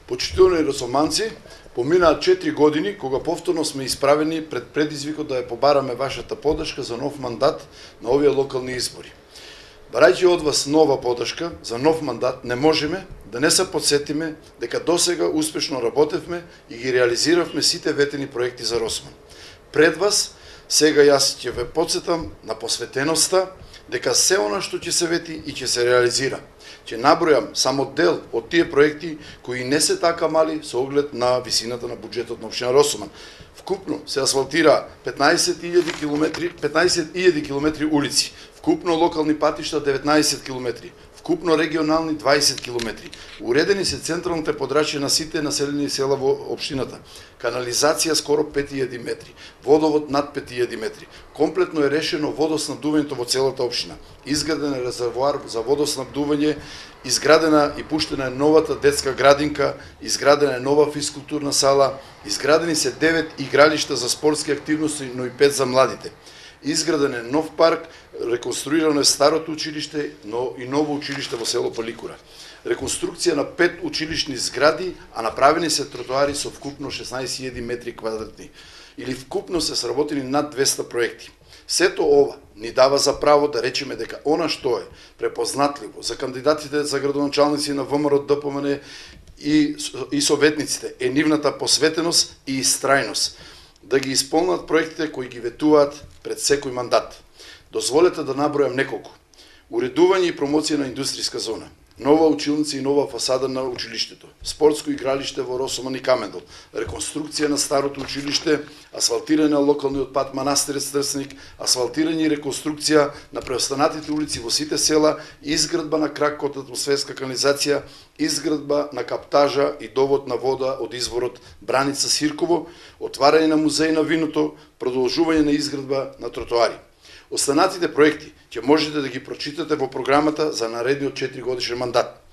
Почитувани росоманци, поминаат 4 години кога повторно сме исправени пред предизвикот да ја побараме вашата поддршка за нов мандат на овие локални избори. Барајќи од вас нова поддршка за нов мандат, не можеме да не се подсетиме дека досега успешно работевме и ги реализиравме сите ветени проекти за Росман. Пред вас сега јас ќе ве подсетам на посветеноста дека се она што ќе се вети и ќе се реализира. Ќе набројам само дел од тие проекти кои не се така мали со оглед на висината на буџетот на општина Росоман. Вкупно се асфалтира 15.000 километри улици, вкупно локални патишта 19 километри, вкупно регионални 20 километри. Уредени се централните подрачја на сите населени села во општината. Канализација скоро 5000 метри, водовод над 5000 метри. Комплетно е решено водоснабдувањето во целата општина. Изграден е резервоар за водоснабдување, изградена и пуштена е новата детска градинка, изградена е нова физкултурна сала, изградени се 9 игралишта за спортски активности, но и 5 за младите. Изграден е нов парк, реконструирано е старото училиште, но и ново училиште во село Паликура. Реконструкција на 5 училишни згради, а направени се тротоари со вкупно 16.000 метри квадратни. Или вкупно се сработени над 200 проекти. Сето ова ни дава за право да речеме дека она што е препознатливо за кандидатите за градоначалници на ВМРО ДПМН и советниците е нивната посветеност и истрајност да ги исполнат проектите кои ги ветуваат пред секој мандат. Дозволете да набројам неколку. Уредување и промоција на индустријска зона, нова училница и нова фасада на училиштето, спортско игралиште во Росоман и Камендол, реконструкција на старото училиште, асфалтирање на локалниот пат Манастирец Трстеник, асфалтирање и реконструкција на преостанатите улици во сите села, изградба на крак од атмосферска канализација, изградба на каптажа и довод на вода од изворот Браница Сирково, отварање на музеј на виното, продолжување на изградба на тротоари. Останатите проекти ќе можете да ги прочитате во програмата за наредниот 4 годишен мандат.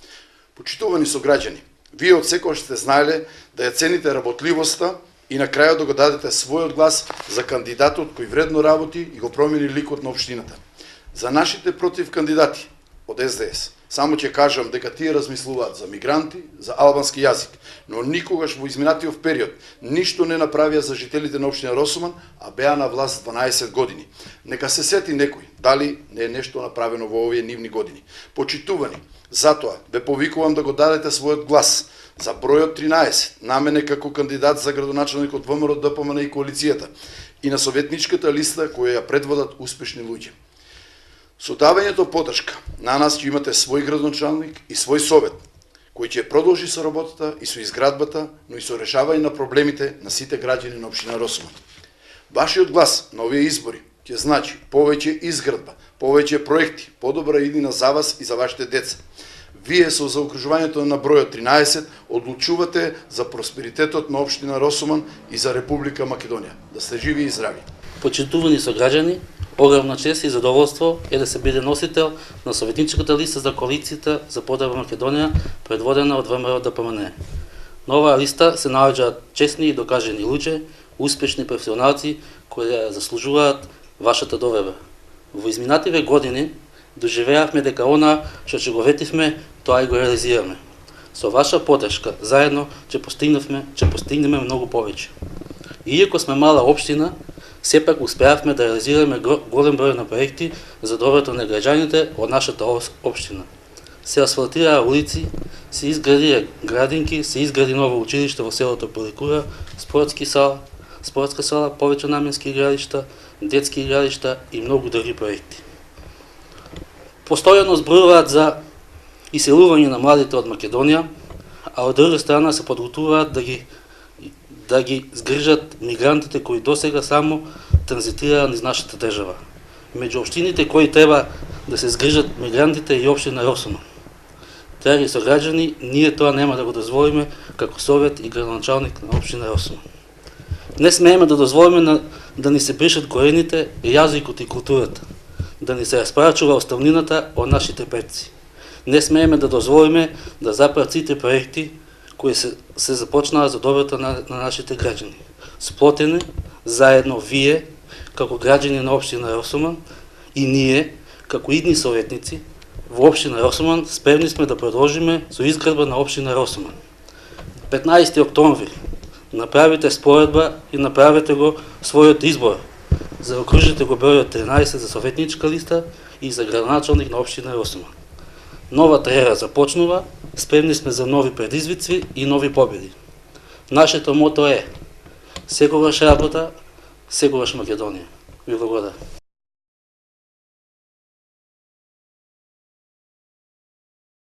Почитувани сограѓани, вие од секогаш сте знаеле да ја цените работливоста и на крајот да го дадете својот глас за кандидатот кој вредно работи и го промени ликот на општината. За нашите против кандидати од СДС, само ќе кажам дека тие размислуваат за мигранти, за албански јазик, но никогаш во изминатиот период ништо не направија за жителите на општина Росоман, а беа на власт 12 години. Нека се сети некој дали не е нешто направено во овие нивни години. Почитувани, затоа ве повикувам да го дадете својот глас за бројот 13 на мене како кандидат за градоначалник од ВМРО ДПМН и коалицијата и на советничката листа која ја предводат успешни луѓе. Со давањето поддршка на нас ќе имате свој градоначалник и свој совет, кој ќе продолжи со работата и со изградбата, но и со решавање на проблемите на сите граѓани на општина Росоман. Вашиот глас на овие избори ќе значи повеќе изградба, повеќе проекти, подобра иднина за вас и за вашите деца. Вие со заокружувањето на бројот 13 одлучувате за просперитетот на општина Росоман и за Република Македонија. Да сте живи и здрави. Почитувани сограѓани, огромна чест и задоволство е да се биде носител на советничката листа за коалицијата за подобра Македонија, предводена од ВМРО ДПМН. На оваа листа се наоѓаат честни и докажени луѓе, успешни професионалци кои заслужуваат вашата доверба. Во изминативе години доживеавме дека она што ќе го ветивме, тоа и го реализираме. Со ваша поддршка заедно ќе постигнеме многу повеќе. Иако сме мала општина, сепак успеавме да реализираме голем број на проекти за доброто на граѓаните од нашата општина. Се асфалтираа улици, се изгради градинки, се изгради ново училиште во селото Паликура, спортска сала, повеќе наменски игралишта, детски игралишта и многу други проекти. Постојано зборуваат за иселување на младите од Македонија, а од друга страна се подготвуваат да ги згрижат мигрантите кои досега само транзитираа низ нашата држава. Меѓу општините кои треба да се згрижат мигрантите и општина Росоман. Драги сограѓани, ние тоа нема да го дозволиме како совет и градоначалник на општина Росоман. Не смееме да дозволиме да ни се бришат корените, јазикот и културата, да ни се распрачува оставнината од нашите предци. Не смееме да дозволиме да запрат сите проекти кои се започнаа за доброто на нашите граѓани. Сплотени заедно вие, како граѓани на општина Росоман, и ние, како идни советници, во општина Росоман, спремни сме да продолжиме со изградба на општина Росоман. 15. октомври направите споредба и направете го својот избор. Заокружите го бројот 13 за советничка листа и за градоначалник на општина Росоман. Новата ера започнува, спремни сме за нови предизвици и нови победи. Нашето мото е: секогаш работа, секогаш Македонија. Ви благодарам.